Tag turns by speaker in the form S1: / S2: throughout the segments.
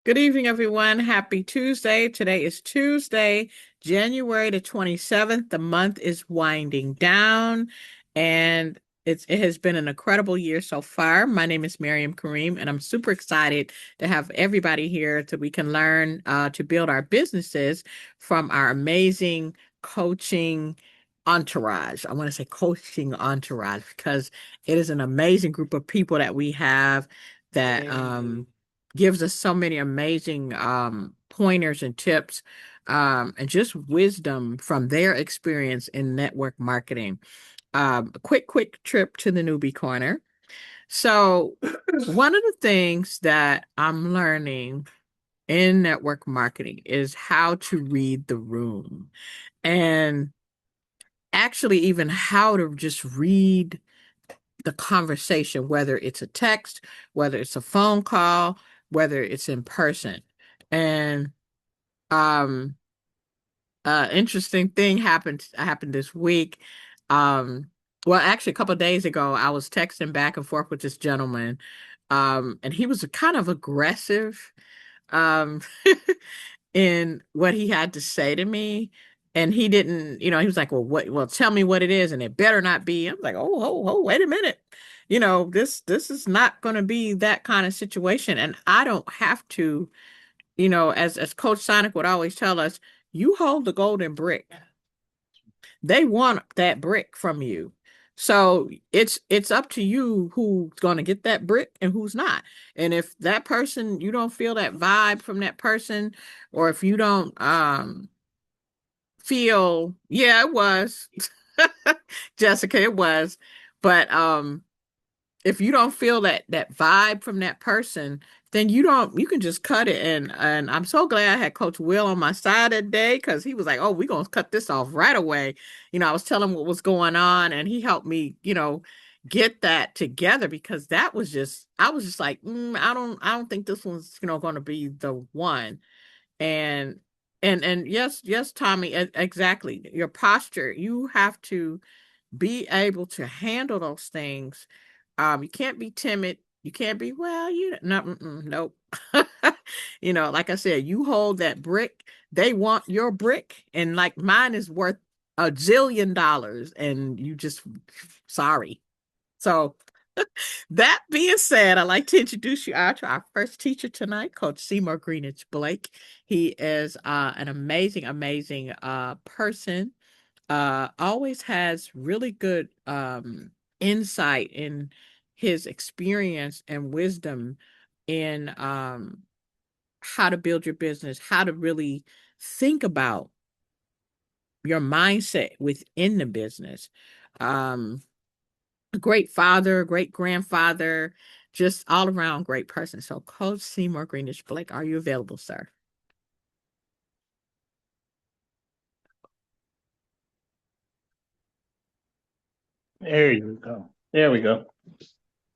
S1: Good evening, everyone. Happy Tuesday. Today is Tuesday, January the 27th. The month is winding down, and it has been an incredible year so far. My name is Miriam Kareem, and I'm super excited to have everybody here so we can learn to build our businesses from our amazing coaching entourage. I want to say coaching entourage because it is an amazing group of people that we have that gives us so many amazing pointers and tips and just wisdom from their experience in network marketing. A quick trip to the newbie corner. So, one of the things that I'm learning in network marketing is how to read the room and actually even how to just read the conversation, whether it's a text, whether it's a phone call, whether it's in person. And um interesting thing happened this week. Um well, actually a couple of days ago I was texting back and forth with this gentleman. And he was kind of aggressive um in what he had to say to me. And he didn't, he was like, well, tell me what it is, and it better not be. I'm like, oh, wait a minute. This is not going to be that kind of situation. And I don't have to, as Coach Sonic would always tell us, you hold the golden brick. They want that brick from you. So it's up to you who's going to get that brick and who's not. And if that person, you don't feel that vibe from that person, or if you don't feel, yeah, it was Jessica, it was. But if you don't feel that vibe from that person, then you can just cut it. And I'm so glad I had Coach Will on my side that day because he was like, "Oh, we're gonna cut this off right away." I was telling him what was going on, and he helped me, get that together because that was just I was just like, I don't think this one's, going to be the one. And and yes, Tommy, exactly. Your posture, you have to be able to handle those things. You can't be timid. You can't be, well, no, nope. Like I said, you hold that brick. They want your brick, and like mine is worth $1 zillion, and you just sorry. So that being said, I'd like to introduce you to our first teacher tonight, Coach Seymour Greenwich Blake. He is an amazing person. Always has really good insight in his experience and wisdom in how to build your business, how to really think about your mindset within the business. Um, a great father, great grandfather, just all around great person. So, Coach Seymour Greenish Blake, are you available, sir?
S2: There you go. There we go.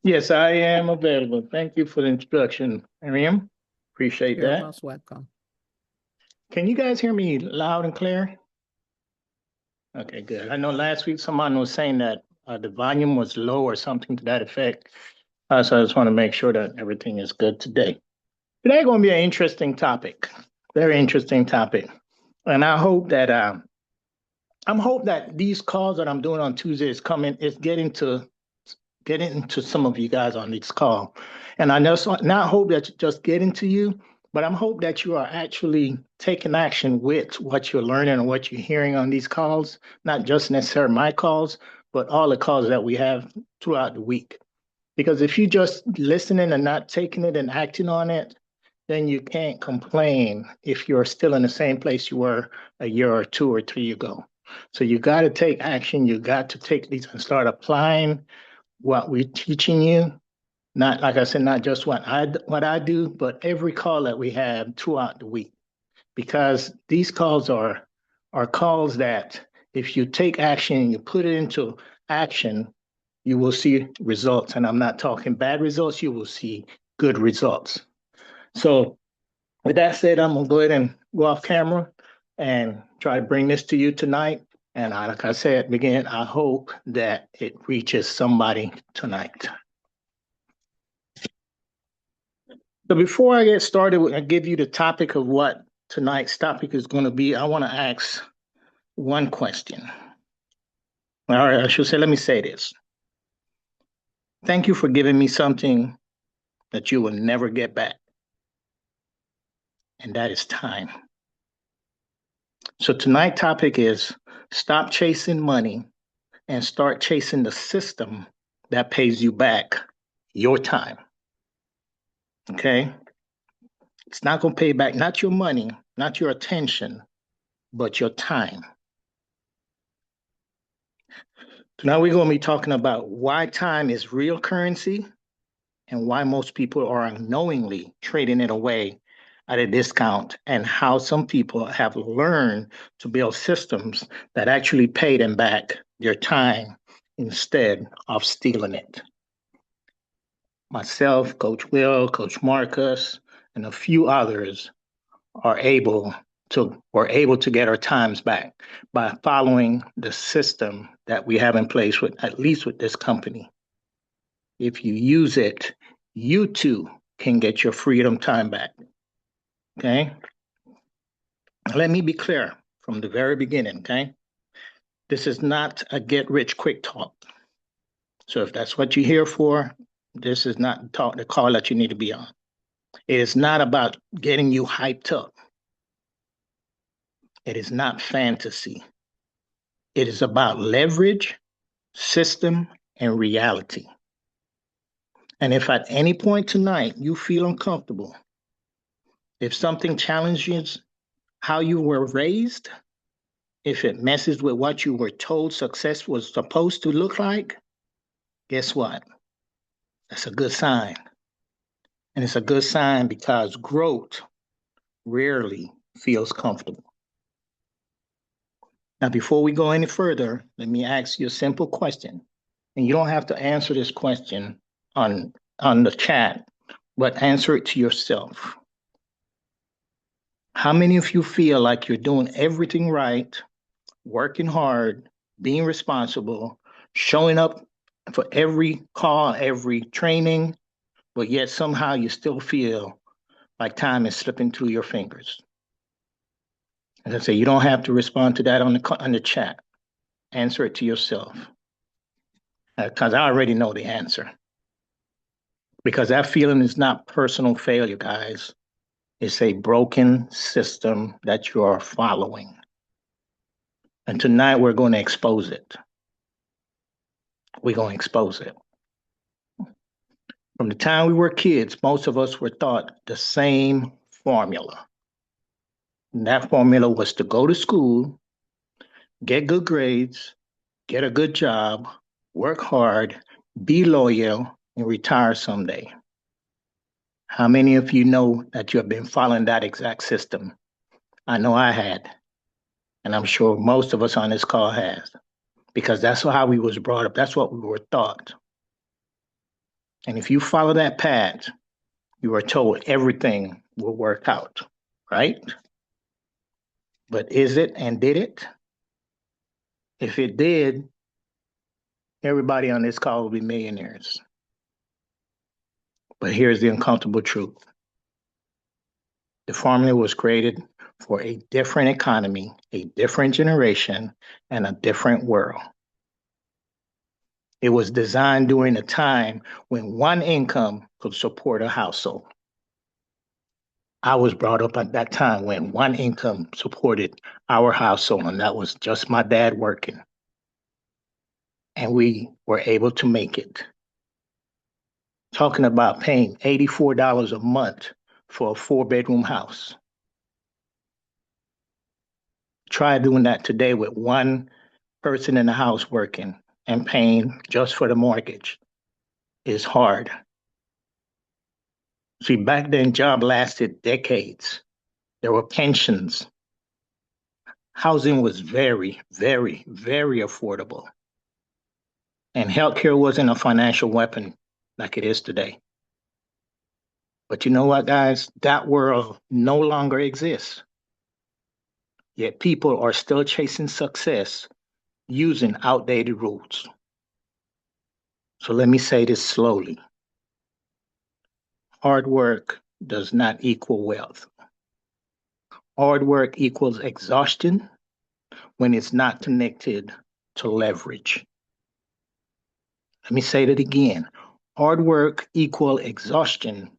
S2: Yes, I am available. Thank you for the introduction, Miriam. Appreciate
S1: You're
S2: that.
S1: most welcome.
S2: Can you guys hear me loud and clear? Okay, good. I know last week someone was saying that the volume was low or something to that effect. So I just want to make sure that everything is good today. Today going to be an interesting topic, very interesting topic, and I hope that these calls that I'm doing on Tuesday is getting to some of you guys on this call. And I just not hope that just getting to you, but I'm hope that you are actually taking action with what you're learning and what you're hearing on these calls, not just necessarily my calls, but all the calls that we have throughout the week. Because if you just listening and not taking it and acting on it, then you can't complain if you're still in the same place you were a year or two or three ago. So you got to take action. You got to take these and start applying what we're teaching you. Not like I said, not just what I do, but every call that we have throughout the week. Because these calls are calls that if you take action and you put it into action, you will see results. And I'm not talking bad results, you will see good results. So with that said, I'm gonna go ahead and go off camera and try to bring this to you tonight. And like I said, again, I hope that it reaches somebody tonight. So before I get started, I give you the topic of what tonight's topic is going to be. I want to ask one question. All right, I should say, let me say this. Thank you for giving me something that you will never get back, and that is time. So tonight's topic is stop chasing money and start chasing the system that pays you back your time. Okay? It's not going to pay back not your money, not your attention, but your time. So now we're going to be talking about why time is real currency and why most people are unknowingly trading it away at a discount, and how some people have learned to build systems that actually pay them back their time instead of stealing it. Myself, Coach Will, Coach Marcus, and a few others are able were able to get our times back by following the system that we have in place with at least with this company. If you use it, you too can get your freedom time back. Okay? Let me be clear from the very beginning, okay? This is not a get rich quick talk. So if that's what you're here for, this is not the call that you need to be on. It is not about getting you hyped up. It is not fantasy. It is about leverage, system, and reality. And if at any point tonight you feel uncomfortable, if something challenges how you were raised, if it messes with what you were told success was supposed to look like, guess what? That's a good sign. And it's a good sign because growth rarely feels comfortable. Now, before we go any further, let me ask you a simple question. And you don't have to answer this question on the chat, but answer it to yourself. How many of you feel like you're doing everything right, working hard, being responsible, showing up for every call, every training, but yet somehow you still feel like time is slipping through your fingers? As I say, you don't have to respond to that on the chat. Answer it to yourself, because I already know the answer. Because that feeling is not personal failure, guys. It's a broken system that you are following. And tonight we're going to expose it. We're going to expose it. From the time we were kids, most of us were taught the same formula. And that formula was to go to school, get good grades, get a good job, work hard, be loyal, and retire someday. How many of you know that you have been following that exact system? I know I had, and I'm sure most of us on this call has, because that's how we was brought up. That's what we were taught. And if you follow that path, you are told everything will work out, right? But is it and did it? If it did, everybody on this call will be millionaires. But here's the uncomfortable truth. The formula was created for a different economy, a different generation, and a different world. It was designed during a time when one income could support a household. I was brought up at that time when one income supported our household, and that was just my dad working. And we were able to make it. Talking about paying $84 a month for a 4-bedroom house. Try doing that today with one person in the house working and paying just for the mortgage. It's hard. See, back then, job lasted decades. There were pensions. Housing was very, very, very affordable. And healthcare wasn't a financial weapon like it is today. But you know what, guys? That world no longer exists. Yet people are still chasing success using outdated rules. So let me say this slowly. Hard work does not equal wealth. Hard work equals exhaustion when it's not connected to leverage. Let me say that again. Hard work equals exhaustion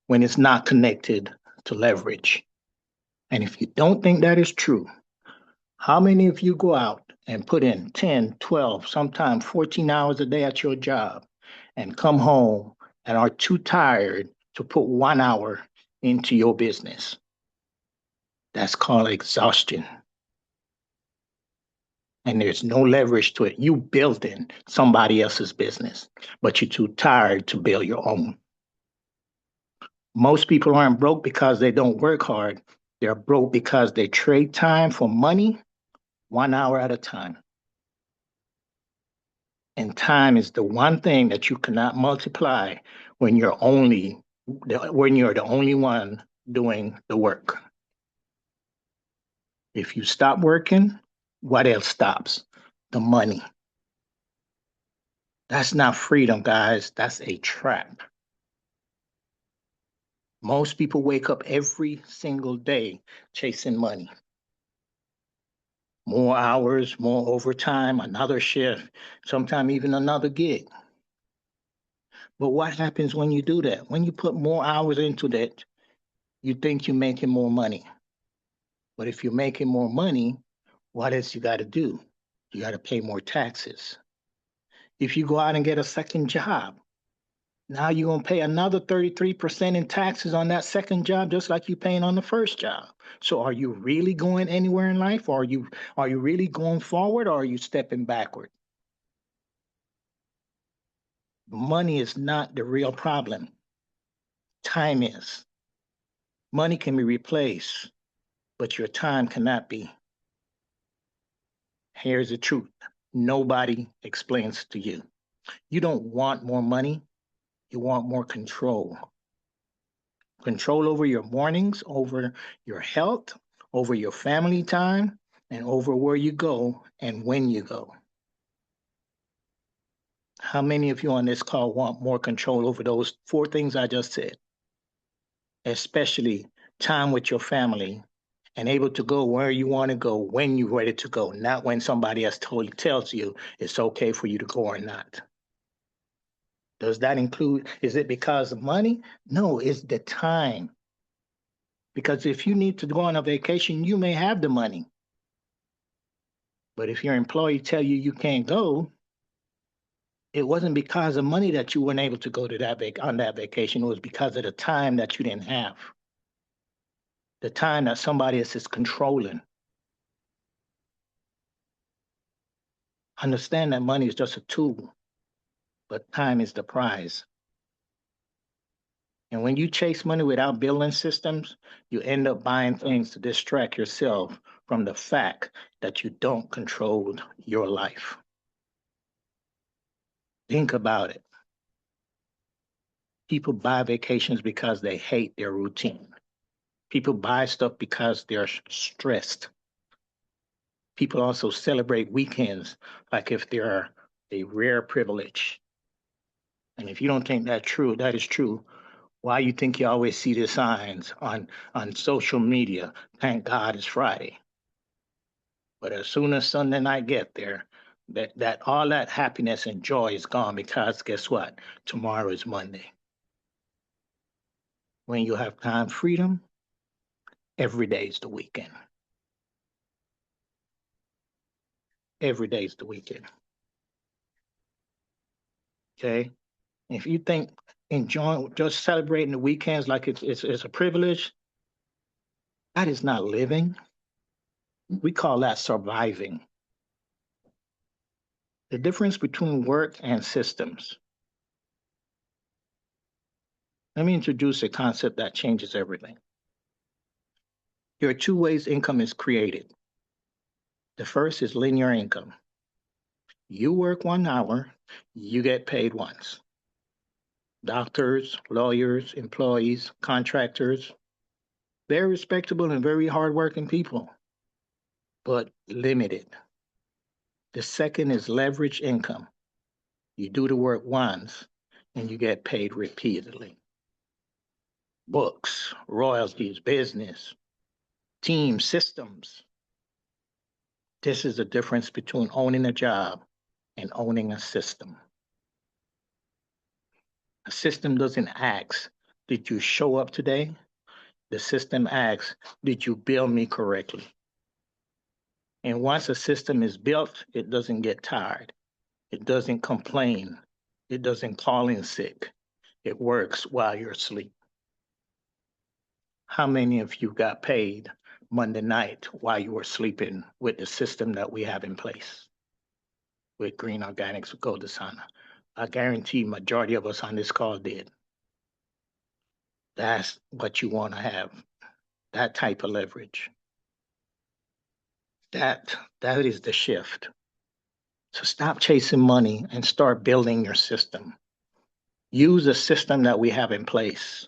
S2: when it's not connected to leverage. And if you don't think that is true, how many of you go out and put in 10, 12, sometimes 14 hours a day at your job and come home and are too tired to put 1 hour into your business? That's called exhaustion. And there's no leverage to it. You building somebody else's business, but you're too tired to build your own. Most people aren't broke because they don't work hard. They're broke because they trade time for money 1 hour at a time. And time is the one thing that you cannot multiply when when you're the only one doing the work. If you stop working, what else stops? The money. That's not freedom, guys. That's a trap. Most people wake up every single day chasing money. More hours, more overtime, another shift, sometimes even another gig. But what happens when you do that? When you put more hours into that, you think you're making more money. But if you're making more money, what else you got to do? You got to pay more taxes. If you go out and get a second job, now you're going to pay another 33% in taxes on that second job, just like you're paying on the first job. So are you really going anywhere in life? Or are you really going forward, or are you stepping backward? Money is not the real problem. Time is. Money can be replaced, but your time cannot be. Here's the truth. Nobody explains to you. You don't want more money. You want more control. Control over your mornings, over your health, over your family time, and over where you go and when you go. How many of you on this call want more control over those four things I just said? Especially time with your family and able to go where you want to go when you're ready to go, not when somebody else tells you it's okay for you to go or not. Does that include, is it because of money? No, it's the time. Because if you need to go on a vacation, you may have the money. But if your employee tell you you can't go, it wasn't because of money that you weren't able to go to on that vacation. It was because of the time that you didn't have, the time that somebody else is controlling. Understand that money is just a tool, but time is the prize. And when you chase money without building systems, you end up buying things to distract yourself from the fact that you don't control your life. Think about it. People buy vacations because they hate their routine. People buy stuff because they're stressed. People also celebrate weekends like if they're a rare privilege. And if you don't think that is true, why you think you always see the signs on social media? Thank God it's Friday. But as soon as Sunday night get there, that all that happiness and joy is gone, because guess what? Tomorrow is Monday. When you have time freedom, every day is the weekend. Every day is the weekend. Okay. If you think enjoying just celebrating the weekends like it's a privilege, that is not living. We call that surviving. The difference between work and systems. Let me introduce a concept that changes everything. There are two ways income is created. The first is linear income. You work 1 hour, you get paid once. Doctors, lawyers, employees, contractors, very respectable and very hardworking people, but limited. The second is leverage income. You do the work once and you get paid repeatedly. books, royalties, business, team, systems. This is the difference between owning a job and owning a system. A system doesn't ask, did you show up today? The system asks, did you bill me correctly? And once a system is built, it doesn't get tired. It doesn't complain. It doesn't call in sick. It works while you're asleep. How many of you got paid Monday night while you were sleeping with the system that we have in place with Green Organics with Gold Sana? I guarantee majority of us on this call did. That's what you want to have, that type of leverage. That is the shift. So stop chasing money and start building your system. Use the system that we have in place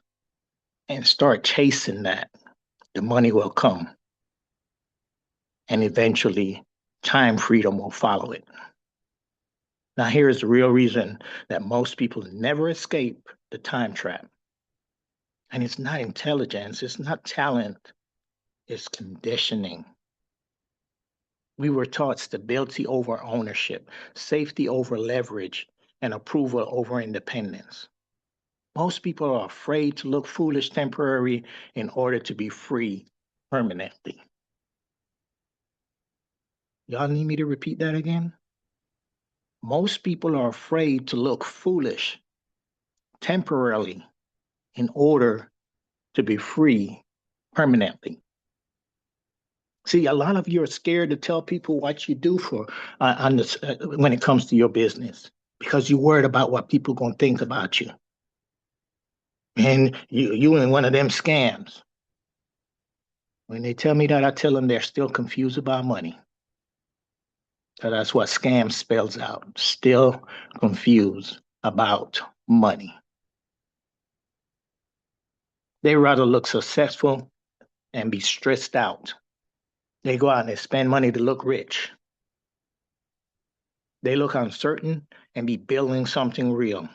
S2: and start chasing that. The money will come. And eventually, time freedom will follow it. Now, here's the real reason that most people never escape the time trap. And it's not intelligence, it's not talent, it's conditioning. We were taught stability over ownership, safety over leverage, and approval over independence. Most people are afraid to look foolish temporarily in order to be free permanently. Y'all need me to repeat that again? Most people are afraid to look foolish temporarily in order to be free permanently. See, a lot of you are scared to tell people what you do for when it comes to your business because you're worried about what people are going to think about you. And you in one of them scams. When they tell me that, I tell them they're still confused about money. So that's what scam spells out. Still confused about money. They rather look successful and be stressed out. They go out and they spend money to look rich. They look uncertain and be building something real.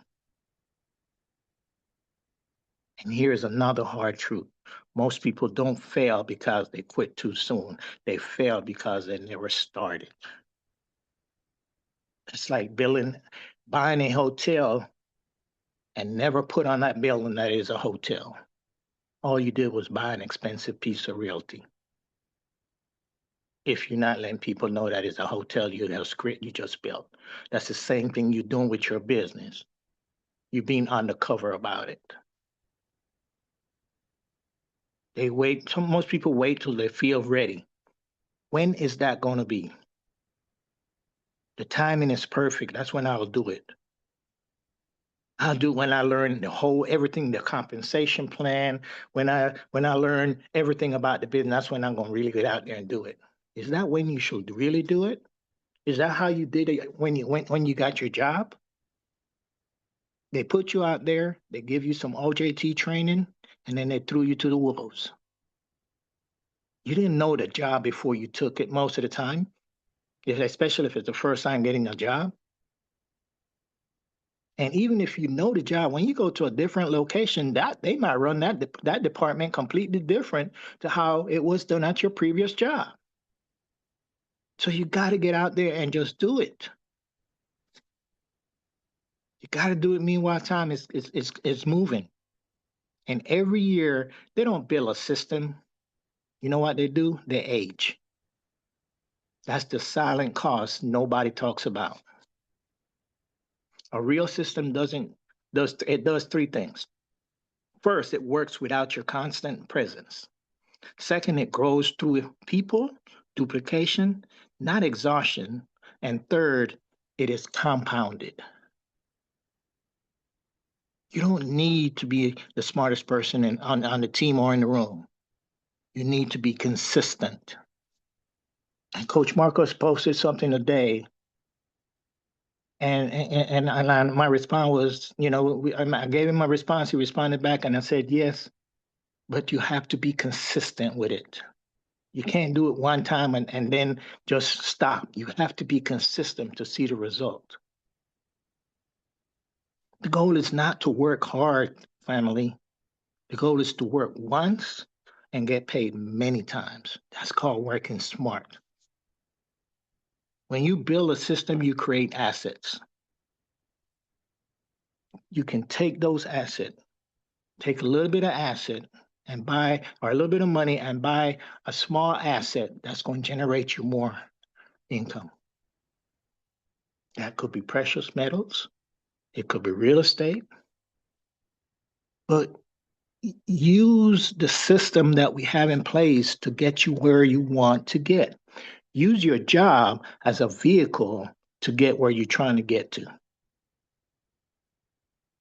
S2: And here's another hard truth. Most people don't fail because they quit too soon. They fail because they never started. It's like buying a hotel and never put on that building that is a hotel. All you did was buy an expensive piece of realty. If you're not letting people know that it's a hotel you just built. That's the same thing you're doing with your business. You're being undercover about it. Most people wait till they feel ready. When is that going to be? The timing is perfect. That's when I'll do it. I'll do when I learn everything, the compensation plan. When I learn everything about the business, that's when I'm gonna really get out there and do it. Is that when you should really do it? Is that how you did it when you got your job? They put you out there, they give you some OJT training, and then they threw you to the wolves. You didn't know the job before you took it most of the time, especially if it's the first time getting a job. And even if you know the job, when you go to a different location, that they might run that department completely different to how it was done at your previous job. So you got to get out there and just do it. You got to do it. Meanwhile, time is moving. And every year they don't build a system. You know what they do? They age. That's the silent cost nobody talks about. A real system does three things. First, it works without your constant presence. Second, it grows through people, duplication, not exhaustion. And third, it is compounded. You don't need to be the smartest person on the team or in the room. You need to be consistent. And Coach Marcos posted something today, and my response was, I gave him my response. He responded back, and I said, yes, but you have to be consistent with it. You can't do it one time and then just stop. You have to be consistent to see the result. The goal is not to work hard, family. The goal is to work once and get paid many times. That's called working smart. When you build a system, you create assets. You can take those assets, take a little bit of asset and buy, or a little bit of money and buy a small asset that's going to generate you more income. That could be precious metals, it could be real estate, but use the system that we have in place to get you where you want to get. Use your job as a vehicle to get where you're trying to get to.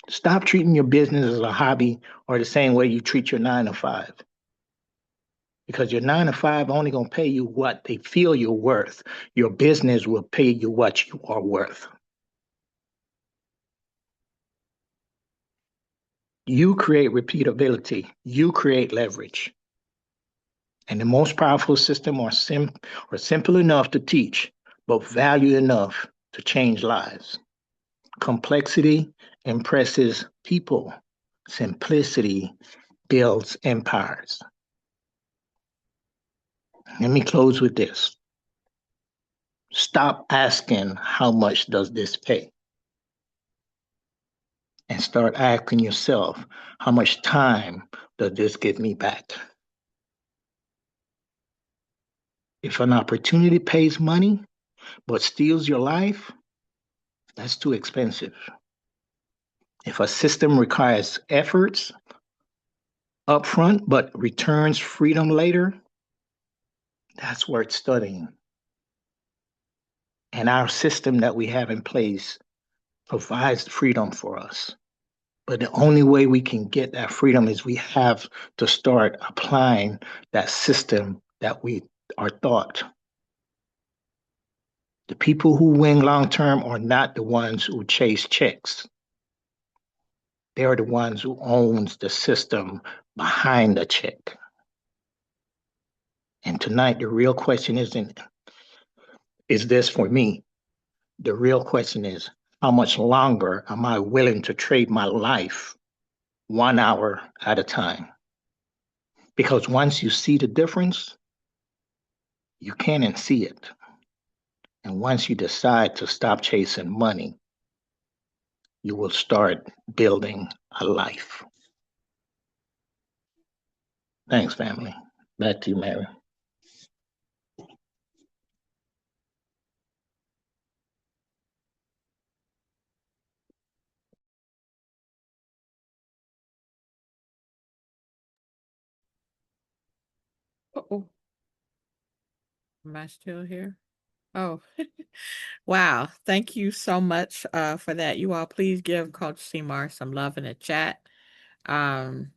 S2: Stop treating your business as a hobby or the same way you treat your 9 to 5. Because your 9 to 5 only gonna pay you what they feel you're worth. Your business will pay you what you are worth. You create repeatability. You create leverage. And the most powerful system are simple enough to teach, but value enough to change lives. Complexity impresses people. Simplicity builds empires. Let me close with this. Stop asking, how much does this pay? And start asking yourself, how much time does this give me back? If an opportunity pays money but steals your life, that's too expensive. If a system requires efforts upfront but returns freedom later, that's worth studying. And our system that we have in place provides freedom for us. But the only way we can get that freedom is we have to start applying that system that we are taught. The people who win long term are not the ones who chase checks. They are the ones who owns the system behind the check. And tonight, the real question isn't, is this for me? The real question is, how much longer am I willing to trade my life 1 hour at a time? Because once you see the difference, you can and see it. And once you decide to stop chasing money, you will start building a life. Thanks, family. Back to you, Mary.
S1: Oh, am I still here? Oh, wow. Thank you so much for that. You all please give Coach Seymour some love in the chat. Um,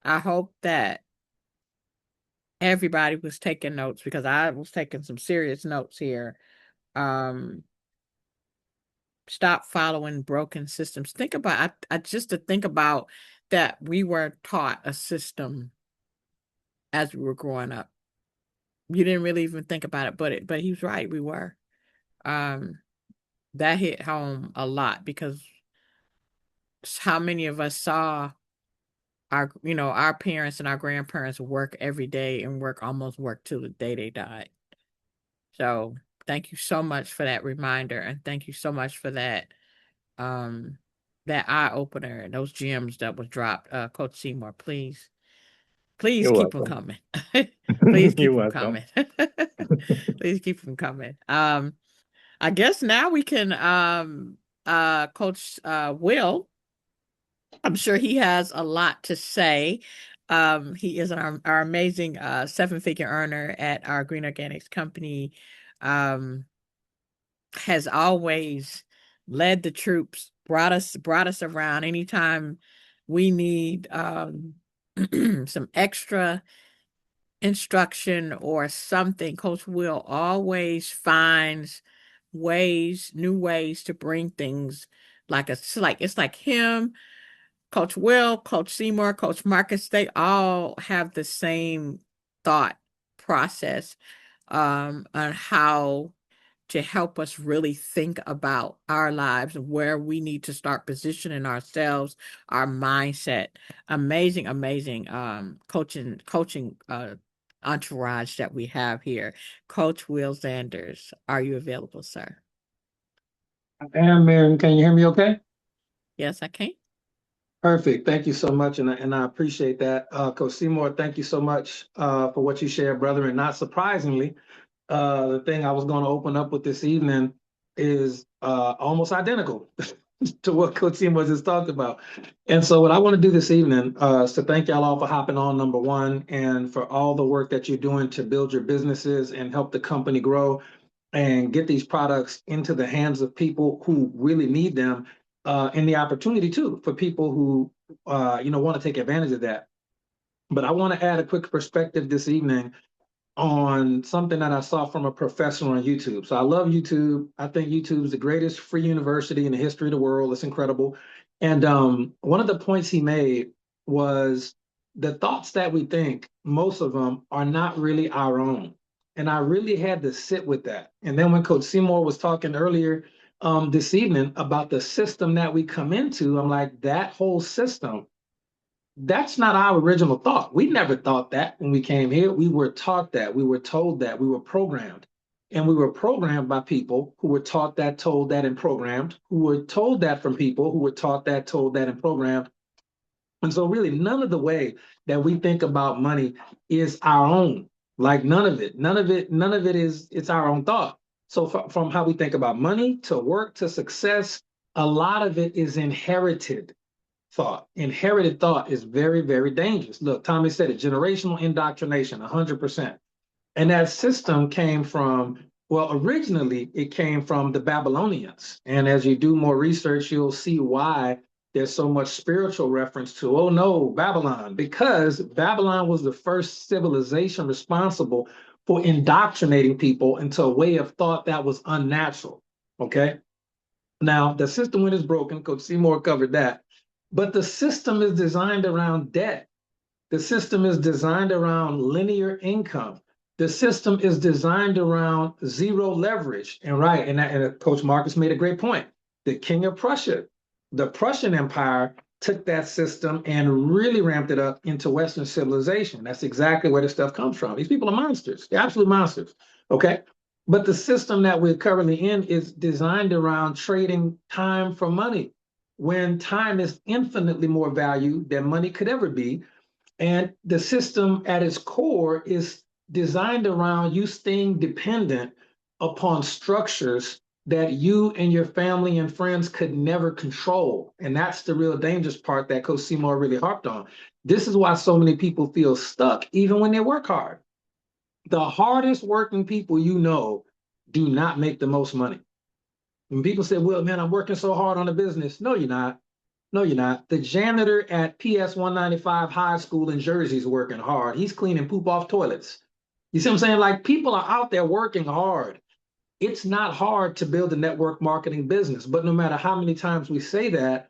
S1: I hope that everybody was taking notes because I was taking some serious notes here. Um, Stop following broken systems. Think about I just to think about that we were taught a system as we were growing up. You didn't really even think about it, but he was right, we were. Um, that hit home a lot because how many of us saw our parents and our grandparents work every day and work till the day they died. So thank you so much for that reminder and thank you so much for um that eye opener and those gems that was dropped. Coach Seymour, please
S2: You're
S1: keep them
S2: welcome.
S1: coming. Please
S2: You're
S1: keep them
S2: welcome.
S1: coming. Please keep them coming. I guess now we can Coach Will. I'm sure he has a lot to say. He is our amazing 7-figure earner at our Green Organics company. Um, has always led the troops, brought us around anytime we need some extra instruction or something. Coach Will always finds new ways to bring things it's like him, Coach Will, Coach Seymour, Coach Marcus, they all have the same thought process on how to help us really think about our lives and where we need to start positioning ourselves, our mindset. Amazing, amazing coaching entourage that we have here. Coach Will Sanders, are you available, sir?
S3: I am, Miriam. Can you hear me okay?
S1: Yes, I can.
S3: Perfect. Thank you so much. And I appreciate that. Coach Seymour, thank you so much for what you shared, brother. And not surprisingly, the thing I was going to open up with this evening is almost identical to what Coach Seymour just talked about. And so, what I want to do this evening is to thank y'all all for hopping on, number one, and for all the work that you're doing to build your businesses and help the company grow and get these products into the hands of people who really need them, and the opportunity too for people who want to take advantage of that. But I want to add a quick perspective this evening on something that I saw from a professor on YouTube. So I love YouTube. I think YouTube is the greatest free university in the history of the world. It's incredible. And one of the points he made was the thoughts that we think, most of them are not really our own. And I really had to sit with that. And then when Coach Seymour was talking earlier this evening about the system that we come into, I'm like, that whole system, that's not our original thought. We never thought that when we came here. We were taught that. We were told that. We were programmed. And we were programmed by people who were taught that, told that, and programmed, who were told that from people who were taught that, told that, and programmed. And so, really, none of the way that we think about money is our own. Like none of it is, it's our own thought. So, from how we think about money to work to success, a lot of it is inherited thought. Inherited thought is very, very dangerous. Look, Tommy said it, generational indoctrination, 100%. And that system came from, well, originally it came from the Babylonians. And as you do more research, you'll see why there's so much spiritual reference to, oh no, Babylon, because Babylon was the first civilization responsible for indoctrinating people into a way of thought that was unnatural. Okay. Now, the system when it's broken, Coach Seymour covered that. But the system is designed around debt. The system is designed around linear income. The system is designed around zero leverage. And right, and Coach Marcus made a great point. The King of Prussia, the Prussian Empire took that system and really ramped it up into Western civilization. That's exactly where this stuff comes from. These people are monsters. They're absolute monsters. Okay. But the system that we're currently in is designed around trading time for money when time is infinitely more value than money could ever be. And the system at its core is designed around you staying dependent upon structures that you and your family and friends could never control. And that's the real dangerous part that Coach Seymour really harped on. This is why so many people feel stuck, even when they work hard. The hardest working people you know do not make the most money. When people say, well, man, I'm working so hard on a business. No, you're not. No, you're not. The janitor at PS 195 High School in Jersey is working hard. He's cleaning poop off toilets. You see what I'm saying? Like people are out there working hard. It's not hard to build a network marketing business, but no matter how many times we say that,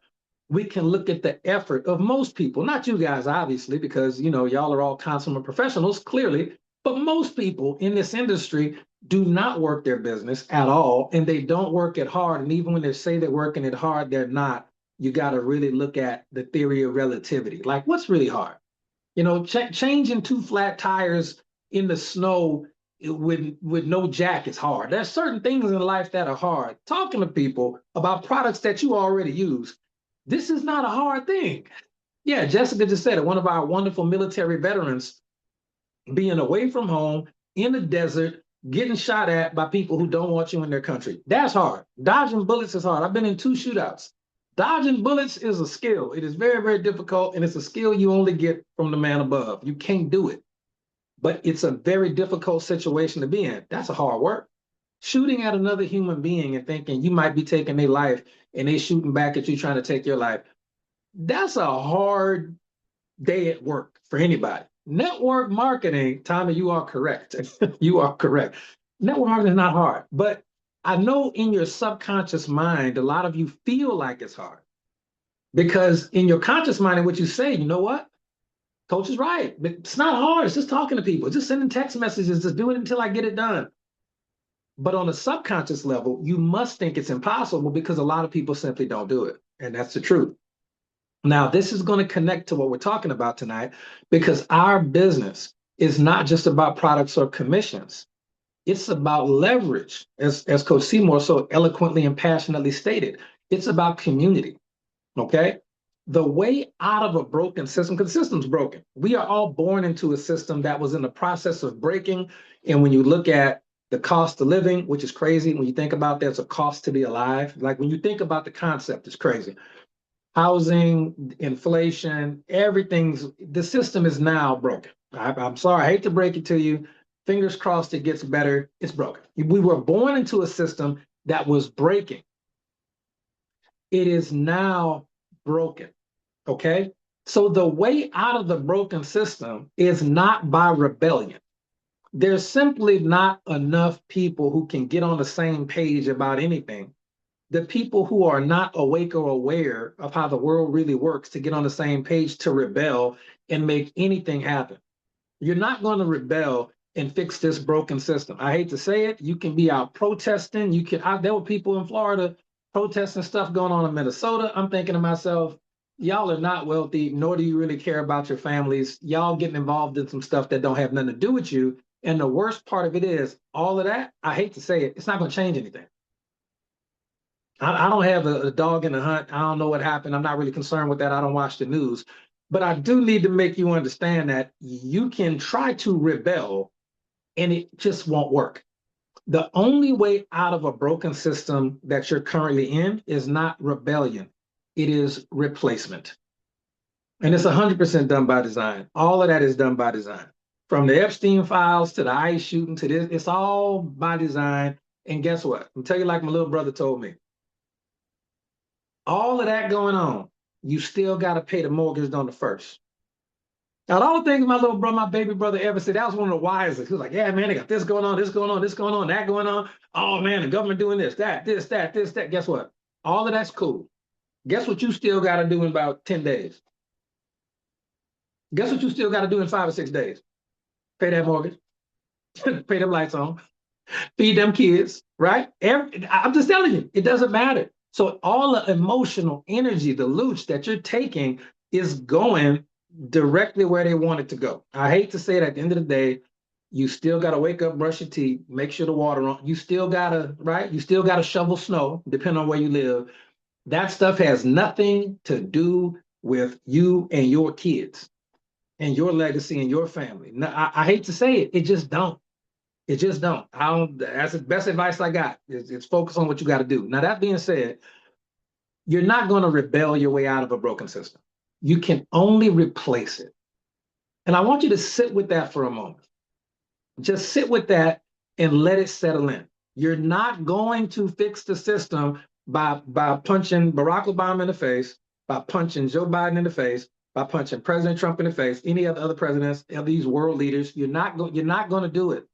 S3: we can look at the effort of most people, not you guys, obviously, because y'all are all consummate professionals, clearly, but most people in this industry do not work their business at all, and they don't work it hard. And even when they say they're working it hard, they're not. You got to really look at the theory of relativity. Like, what's really hard? Changing two flat tires in the snow with no jack is hard. There's certain things in life that are hard. Talking to people about products that you already use, this is not a hard thing. Yeah, Jessica just said it. One of our wonderful military veterans being away from home in the desert, getting shot at by people who don't want you in their country. That's hard. Dodging bullets is hard. I've been in 2 shootouts. Dodging bullets is a skill. It is very, very difficult, and it's a skill you only get from the man above. You can't do it. But it's a very difficult situation to be in. That's a hard work. Shooting at another human being and thinking you might be taking their life and they shooting back at you trying to take your life, that's a hard day at work for anybody. Network marketing, Tommy, you are correct. You are correct. Network marketing is not hard, but I know in your subconscious mind, a lot of you feel like it's hard because in your conscious mind, and what you say, you know what? Coach is right. It's not hard. It's just talking to people, just sending text messages, just doing it until I get it done. But on a subconscious level, you must think it's impossible because a lot of people simply don't do it. And that's the truth. Now, this is going to connect to what we're talking about tonight because our business is not just about products or commissions. It's about leverage, as Coach Seymour so eloquently and passionately stated. It's about community, okay? The way out of a broken system, because the system's broken. We are all born into a system that was in the process of breaking. And when you look at the cost of living, which is crazy, when you think about there's a cost to be alive, like when you think about the concept, it's crazy. Housing, inflation, the system is now broken. I'm sorry, I hate to break it to you. Fingers crossed it gets better. It's broken. We were born into a system that was breaking. It is now broken. Okay. So the way out of the broken system is not by rebellion. There's simply not enough people who can get on the same page about anything. The people who are not awake or aware of how the world really works to get on the same page to rebel and make anything happen. You're not going to rebel and fix this broken system. I hate to say it. You can be out protesting. There were people in Florida protesting stuff going on in Minnesota. I'm thinking to myself, y'all are not wealthy, nor do you really care about your families. Y'all getting involved in some stuff that don't have nothing to do with you. And the worst part of it is all of that, I hate to say it, it's not going to change anything. I don't have a dog in the hunt. I don't know what happened. I'm not really concerned with that. I don't watch the news. But I do need to make you understand that you can try to rebel and it just won't work. The only way out of a broken system that you're currently in is not rebellion. It is replacement. And it's 100% done by design. All of that is done by design. From the Epstein files to the ICE shooting to this, it's all by design. And guess what? I'll tell you like my little brother told me. All of that going on, you still got to pay the mortgage on the first. Now, all the things my little brother, my baby brother ever said, that was one of the wisest. He was like, yeah, man, they got this going on, this going on, this going on, that going on. Oh, man, the government doing this, that. Guess what? All of that's cool. Guess what you still got to do in about 10 days? Guess what you still got to do in 5 or 6 days? Pay that mortgage, pay them lights on, feed them kids, right? I'm just telling you, it doesn't matter. So all the emotional energy, the looch that you're taking is going directly where they want it to go. I hate to say it, at the end of the day, you still got to wake up, brush your teeth, make sure the water on. You still got to, right? You still got to shovel snow, depending on where you live. That stuff has nothing to do with you and your kids and your legacy and your family. Now, I hate to say it, it just don't. It just don't. That's the best advice I got. It's focus on what you got to do. Now, that being said, you're not going to rebel your way out of a broken system. You can only replace it. And I want you to sit with that for a moment. Just sit with that and let it settle in. You're not going to fix the system by punching Barack Obama in the face, by punching Joe Biden in the face, by punching President Trump in the face, any of the other presidents, of these world leaders. You're not going to do it.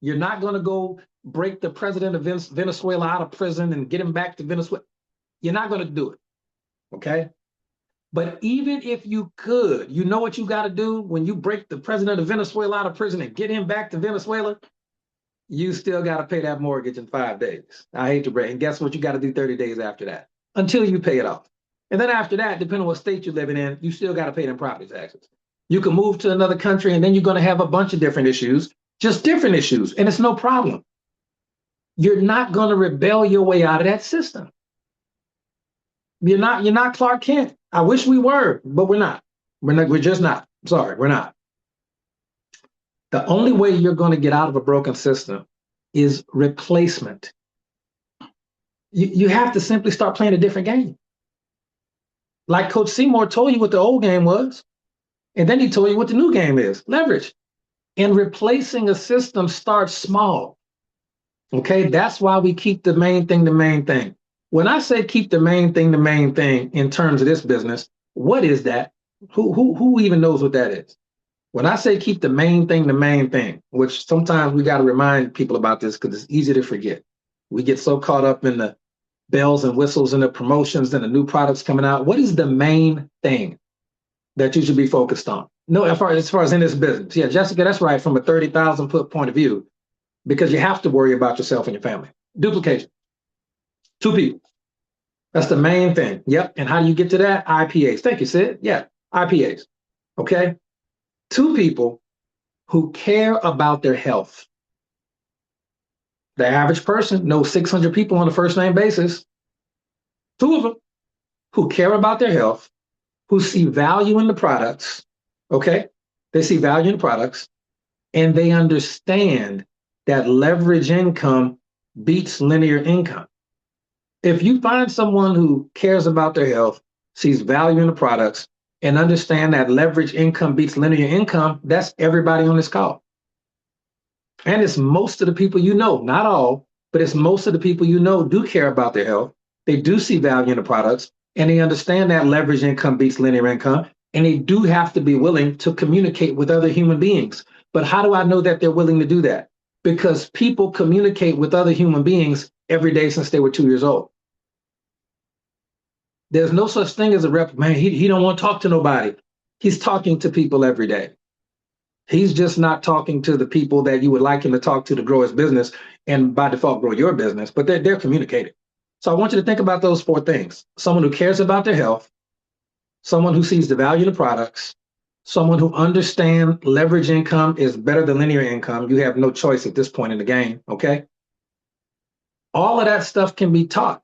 S3: You're not going to go break the president of Venezuela out of prison and get him back to Venezuela. You're not going to do it, okay? But even if you could, you know what you got to do when you break the president of Venezuela out of prison and get him back to Venezuela? You still got to pay that mortgage in 5 days. I hate to break. And guess what? You got to do 30 days after that until you pay it off. And then after that, depending on what state you're living in, you still got to pay them property taxes. You can move to another country and then you're going to have a bunch of different issues. Just different issues, and it's no problem. You're not going to rebel your way out of that system. You're not Clark Kent. I wish we were, but we're not. We're just not. Sorry, we're not. The only way you're going to get out of a broken system is replacement. You have to simply start playing a different game. Like Coach Seymour told you what the old game was, and then he told you what the new game is, leverage. And replacing a system starts small. Okay, that's why we keep the main thing the main thing. When I say keep the main thing in terms of this business, what is that? Who even knows what that is? When I say keep the main thing, which sometimes we got to remind people about this because it's easy to forget. We get so caught up in the bells and whistles and the promotions and the new products coming out. What is the main thing that you should be focused on? No, as far as in this business. Yeah, Jessica, that's right. From a 30,000 foot point of view, because you have to worry about yourself and your family. Duplication. 2 people. That's the main thing. Yep. And how do you get to that? IPAs. Thank you, Sid. Yeah, IPAs. Okay. 2 people who care about their health. The average person knows 600 people on a first name basis. 2 of them who care about their health, who see value in the products. Okay. They see value in the products, and they understand that leverage income beats linear income. If you find someone who cares about their health, sees value in the products, and understand that leverage income beats linear income, that's everybody on this call. And it's most of the people you know, not all, but it's most of the people you know do care about their health. They do see value in the products, and they understand that leverage income beats linear income, and they do have to be willing to communicate with other human beings. But how do I know that they're willing to do that? Because people communicate with other human beings every day since they were 2 years old. There's no such thing as a rep. Man, he don't want to talk to nobody. He's talking to people every day. He's just not talking to the people that you would like him to talk to grow his business and by default grow your business, but they're communicating. So I want you to think about those 4 things. Someone who cares about their health, someone who sees the value in the products, someone who understands leverage income is better than linear income. You have no choice at this point in the game, okay? All of that stuff can be taught.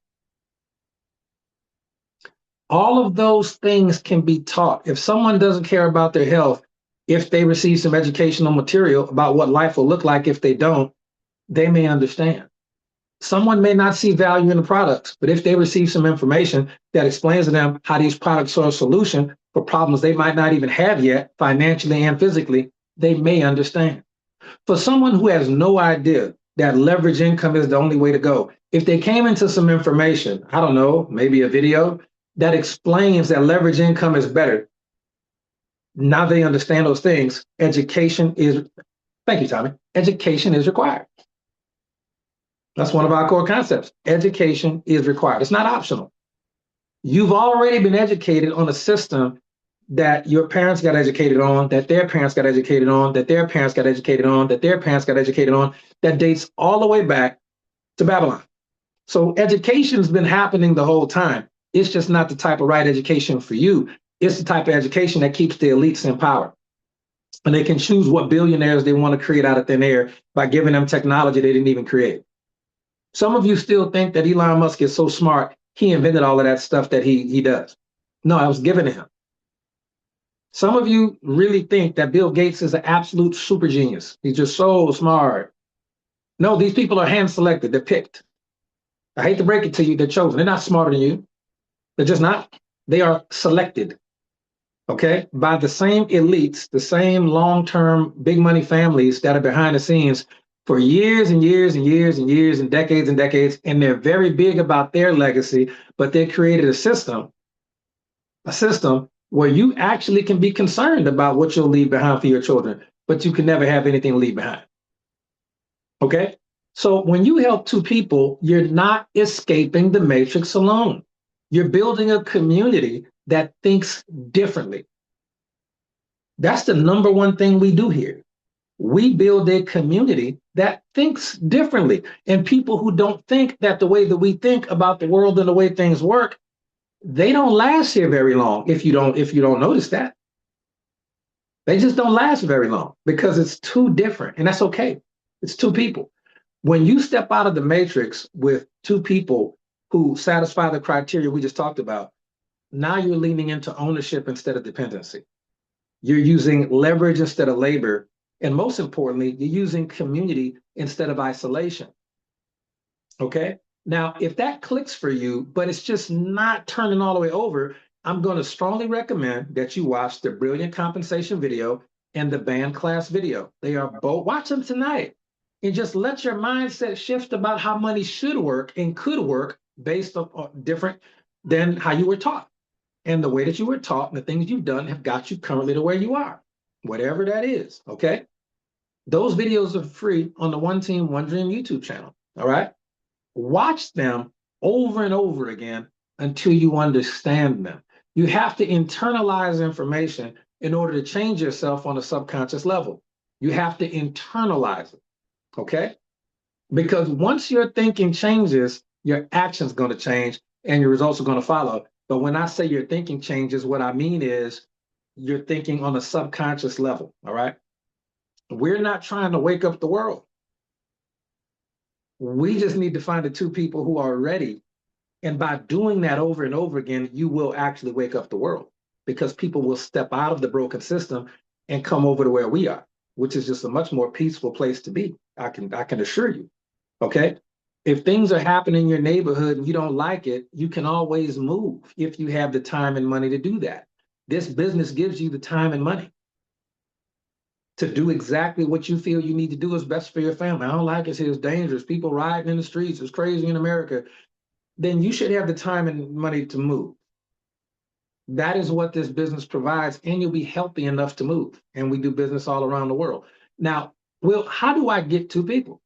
S3: All of those things can be taught. If someone doesn't care about their health, if they receive some educational material about what life will look like if they don't, they may understand. Someone may not see value in the products, but if they receive some information that explains to them how these products are a solution for problems they might not even have yet, financially and physically, they may understand. For someone who has no idea that leverage income is the only way to go, if they came into some information, I don't know, maybe a video that explains that leverage income is better, now they understand those things. Education is, thank you, Tommy. Education is required. That's one of our core concepts. Education is required. It's not optional. You've already been educated on a system that your parents got educated on, that their parents got educated on, that their parents got educated on, that their parents got educated on, that dates all the way back to Babylon. So education's been happening the whole time. It's just not the type of right education for you. It's the type of education that keeps the elites in power. And they can choose what billionaires they want to create out of thin air by giving them technology they didn't even create. Some of you still think that Elon Musk is so smart, he invented all of that stuff that he does. No, I was given to him. Some of you really think that Bill Gates is an absolute super genius. He's just so smart. No, these people are hand selected. They're picked. I hate to break it to you, they're chosen. They're not smarter than you. They're just not. They are selected, okay, by the same elites, the same long-term big money families that are behind the scenes for years and years and years and years and decades, and they're very big about their legacy, but they created a system where you actually can be concerned about what you'll leave behind for your children, but you can never have anything to leave behind. Okay? So when you help 2 people, you're not escaping the matrix alone. You're building a community that thinks differently. That's the number one thing we do here. We build a community that thinks differently. And people who don't think that the way that we think about the world and the way things work, they don't last here very long if you don't notice that. They just don't last very long because it's too different. And that's okay. It's 2 people. When you step out of the matrix with 2 people who satisfy the criteria we just talked about, now you're leaning into ownership instead of dependency. You're using leverage instead of labor. And most importantly, you're using community instead of isolation. Okay? Now, if that clicks for you, but it's just not turning all the way over, I'm going to strongly recommend that you watch the Brilliant Compensation video and the Band Class video. They are both, watch them tonight. And just let your mindset shift about how money should work and could work based on different than how you were taught. And the way that you were taught and the things you've done have got you currently to where you are, whatever that is, okay? Those videos are free on the One Team, One Dream YouTube channel, all right? Watch them over and over again until you understand them. You have to internalize information in order to change yourself on a subconscious level. You have to internalize it, okay? Because once your thinking changes, your action's going to change and your results are going to follow. But when I say your thinking changes, what I mean is you're thinking on a subconscious level. All right. We're not trying to wake up the world. We just need to find the two people who are ready. And by doing that over and over again, you will actually wake up the world because people will step out of the broken system and come over to where we are, which is just a much more peaceful place to be. I can assure you. Okay. If things are happening in your neighborhood and you don't like it, you can always move if you have the time and money to do that. This business gives you the time and money to do exactly what you feel you need to do is best for your family. I don't like it here. It's dangerous. People riding in the streets. It's crazy in America. Then you should have the time and money to move. That is what this business provides, and you'll be healthy enough to move. And we do business all around the world. Now, Will, how do I get two people?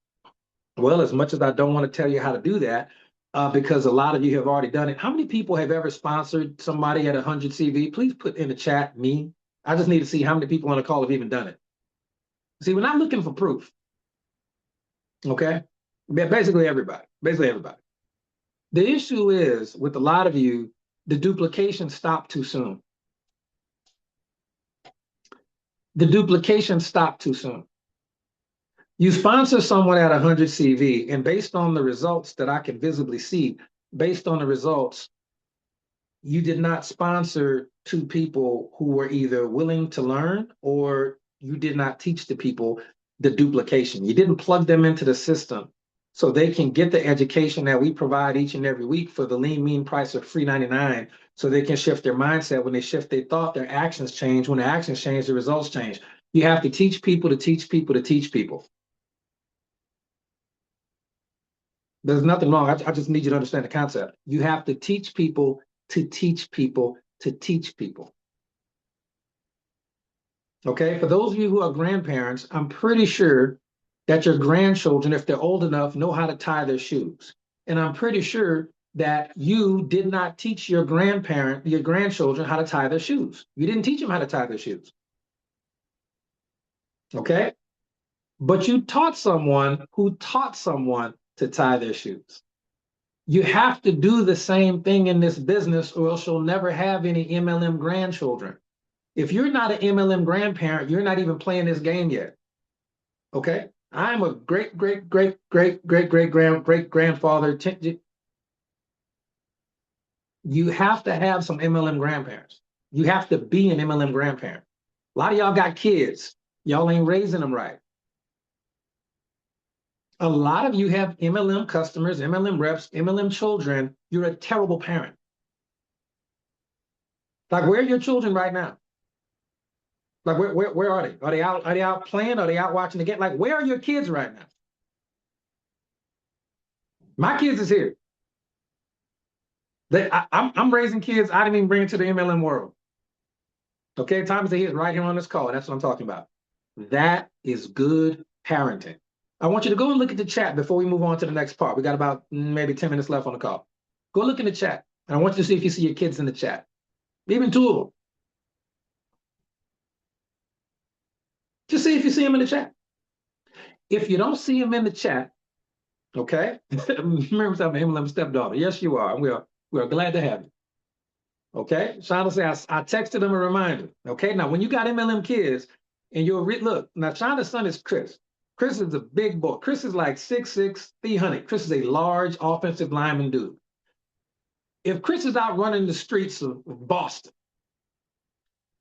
S3: Well, as much as I don't want to tell you how to do that, because a lot of you have already done it. How many people have ever sponsored somebody at 100 CV? Please put in the chat me. I just need to see how many people on the call have even done it. See, we're not looking for proof. Okay? Basically everybody. Basically everybody. The issue is with a lot of you, the duplication stopped too soon. The duplication stopped too soon. You sponsor someone at 100 CV, and based on the results that I can visibly see, based on the results, you did not sponsor two people who were either willing to learn or you did not teach the people the duplication. You didn't plug them into the system so they can get the education that we provide each and every week for the lean, mean price of $3.99 so they can shift their mindset. When they shift their thought, their actions change. When the actions change, the results change. You have to teach people to teach people to teach people. There's nothing wrong. I just need you to understand the concept. You have to teach people to teach people to teach people. Okay, for those of you who are grandparents, I'm pretty sure that your grandchildren, if they're old enough, know how to tie their shoes. And I'm pretty sure that you did not teach your grandchildren how to tie their shoes. You didn't teach them how to tie their shoes. Okay? But you taught someone who taught someone to tie their shoes. You have to do the same thing in this business, or else you'll never have any MLM grandchildren. If you're not an MLM grandparent, you're not even playing this game yet. Okay? I'm a great grandfather. You have to have some MLM grandparents. You have to be an MLM grandparent. A lot of y'all got kids. Y'all ain't raising them right. A lot of you have MLM customers, MLM reps, MLM children. You're a terrible parent. Like, where are your children right now? Like, where are they? Are they out playing? Are they out watching the game? Like, where are your kids right now? My kids is here. I'm raising kids. I didn't even bring it to the MLM world. Okay, Thomas is right here on this call. That's what I'm talking about. That is good parenting. I want you to go and look at the chat before we move on to the next part. We got about maybe 10 minutes left on the call. Go look in the chat. And I want you to see if you see your kids in the chat. Even two of them. Just see if you see them in the chat. If you don't see them in the chat, okay? Remember something, MLM stepdaughter. Yes, you are. We are glad to have you. Okay? Shauna says, I texted them a reminder. Okay? Now, when you got MLM kids, and you'll look, now Shauna's son is Chris. Chris is a big boy. Chris is like 6'6", 300. Chris is a large offensive lineman dude. If Chris is out running the streets of Boston,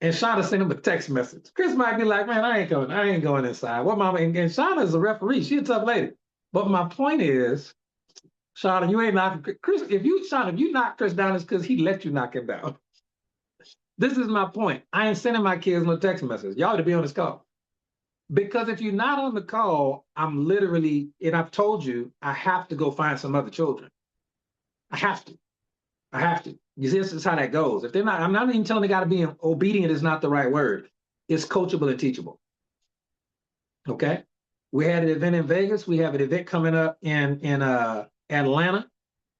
S3: and Shauna sent him a text message, Chris might be like, man, I ain't going inside. What mama? And Shauna is a referee. She's a tough lady. But my point is, Shauna, you ain't knocking Chris. If you knock Chris down, it's because he let you knock him down. This is my point. I ain't sending my kids no text message. Y'all ought to be on this call. Because if you're not on the call, I'm literally, and I've told you, I have to go find some other children. I have to. You see, this is how that goes. If they're not, I'm not even telling they got to be obedient is not the right word. It's coachable and teachable. Okay? We had an event in Vegas. We have an event coming up in Atlanta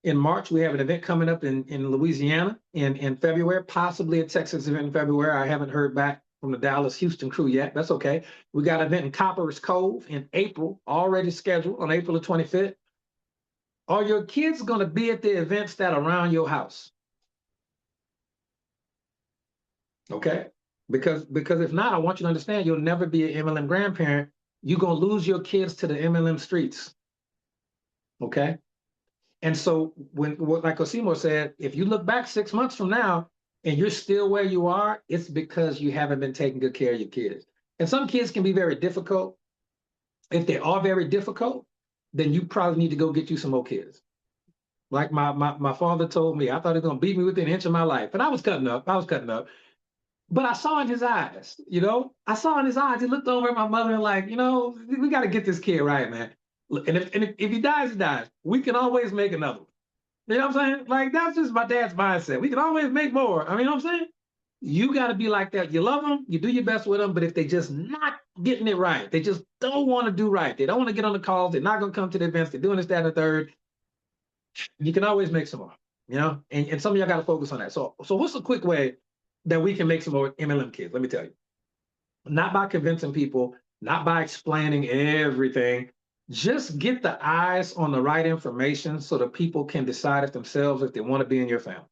S3: in March. We have an event coming up in Louisiana in February, possibly a Texas event in February. I haven't heard back from the Dallas Houston crew yet. That's okay. We got an event in Copper's Cove in April, already scheduled on April the 25th. Are your kids going to be at the events that are around your house? Okay. Because if not, I want you to understand you'll never be an MLM grandparent. You're going to lose your kids to the MLM streets. Okay. And so like Osimo said, if you look back 6 months from now and you're still where you are, it's because you haven't been taking good care of your kids. And some kids can be very difficult. If they are very difficult, then you probably need to go get you some more kids. Like my father told me, I thought he was going to beat me within an inch of my life. And I was cutting up. But I saw in his eyes, I saw in his eyes, he looked over at my mother and like, we got to get this kid right, man. And if he dies, he dies. We can always make another one. You know what I'm saying? Like, that's just my dad's mindset. We can always make more. I mean, you know what I'm saying? You got to be like that. You love them, you do your best with them, but if they just not getting it right, they just don't want to do right, they don't want to get on the calls, they're not going to come to the events, they're doing this, that, and the third, you can always make some more, and some of y'all got to focus on that. So what's a quick way that we can make some more MLM kids? Let me tell you. Not by convincing people, not by explaining everything. Just get the eyes on the right information so that people can decide it themselves if they want to be in your family,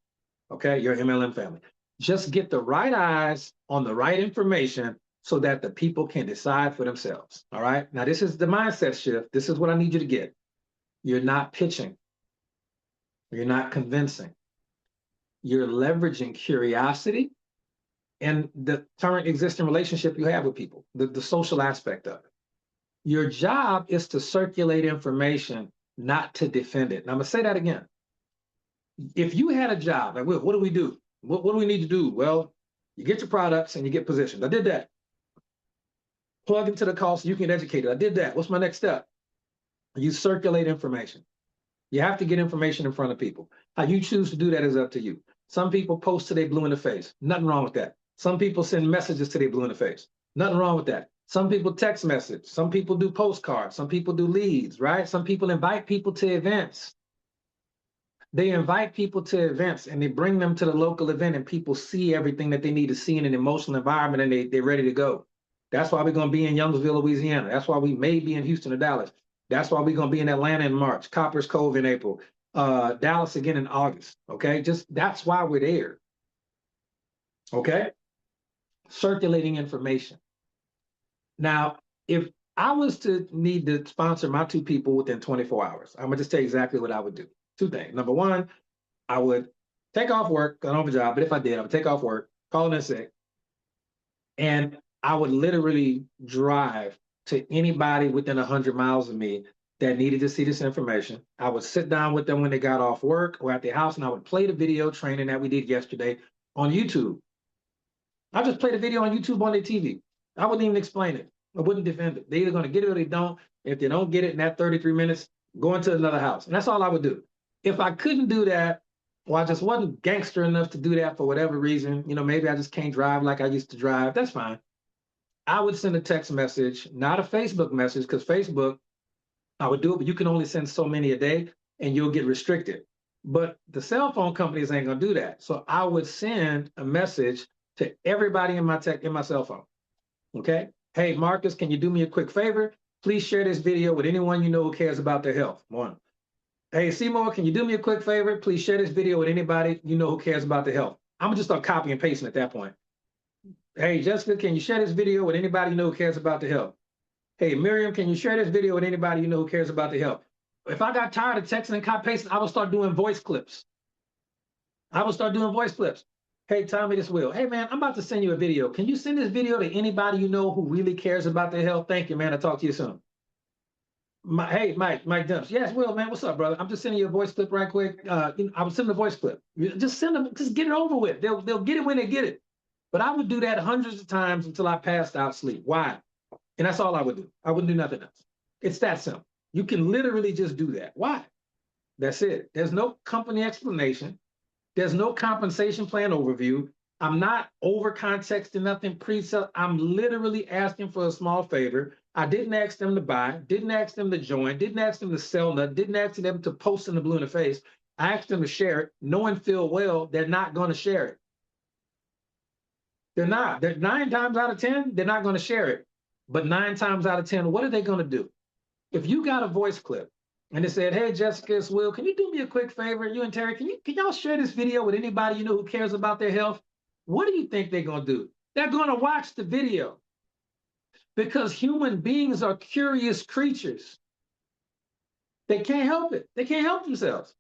S3: okay, your MLM family. Just get the right eyes on the right information so that the people can decide for themselves, all right? Now, this is the mindset shift. This is what I need you to get. You're not pitching. You're not convincing. You're leveraging curiosity and the current existing relationship you have with people, the social aspect of it. Your job is to circulate information, not to defend it. Now, I'm going to say that again. If you had a job, like, what do we do? What do we need to do? Well, you get your products and you get positioned. I did that. Plug into the call so you can educate it. I did that. What's my next step? You circulate information. You have to get information in front of people. How you choose to do that is up to you. Some people post till they blue in the face. Nothing wrong with that. Some people send messages till they blue in the face. Nothing wrong with that. Some people text message. Some people do postcards. Some people do leads, right? Some people invite people to events. They invite people to events and they bring them to the local event and people see everything that they need to see in an emotional environment and they're ready to go. That's why we're going to be in Youngsville, Louisiana. That's why we may be in Houston or Dallas. That's why we're going to be in Atlanta in March, Copper's Cove in April, Dallas again in August, okay? That's why we're there, okay? Circulating information. Now, if I was to need to sponsor my 2 people within 24 hours, I'm going to just tell you exactly what I would do. 2 things. Number 1, I would take off work. I don't have a job, but if I did, I would take off work, call in sick, and I would literally drive to anybody within 100 miles of me that needed to see this information. I would sit down with them when they got off work or at their house, and I would play the video training that we did yesterday on YouTube. I just play the video on YouTube on their TV. I wouldn't even explain it. I wouldn't defend it. They're either going to get it or they don't. If they don't get it in that 33 minutes, go into another house. And that's all I would do. If I couldn't do that, or I just wasn't gangster enough to do that for whatever reason, maybe I just can't drive like I used to drive, that's fine. I would send a text message, not a Facebook message, because Facebook, I would do it, but you can only send so many a day and you'll get restricted. But the cell phone companies ain't gonna do that. So I would send a message to everybody in my cell phone. Okay? Hey, Marcus, can you do me a quick favor? Please share this video with anyone you know who cares about their health. 1. Hey, Seymour, can you do me a quick favor? Please share this video with anybody you know who cares about their health. I'm gonna just start copying and pasting at that point. Hey, Jessica, can you share this video with anybody you know who cares about the health? Hey, Miriam, can you share this video with anybody you know who cares about the health? If I got tired of texting and copy pasting, I would start doing voice clips. Hey, Tommy, this Will. Hey, man, I'm about to send you a video. Can you send this video to anybody you know who really cares about their health? Thank you, man. I'll talk to you soon. Hey, Mike Dumps. Yes, Will, man. What's up, brother? I'm just sending you a voice clip right quick. I was sending a voice clip. Just send them. Just get it over with. They'll get it when they get it. But I would do that hundreds of times until I passed out sleep. Why? And that's all I would do. I wouldn't do nothing else. It's that simple. You can literally just do that. Why? That's it. There's no company explanation. There's no compensation plan overview. I'm not over contexting nothing pre-sale. I'm literally asking for a small favor. I didn't ask them to buy, didn't ask them to join, didn't ask them to sell nothing, didn't ask them to post in the blue in the face. I asked them to share it, knowing full well they're not going to share it. They're not. They're 9 times out of 10, they're not going to share it. But 9 times out of 10, what are they going to do? If you got a voice clip and it said, "Hey, Jessica, it's Will, can you do me a quick favor? You and Terry, can y'all share this video with anybody you know who cares about their health?" What do you think they're going to do? They're going to watch the video because human beings are curious creatures. They can't help it. They can't help themselves.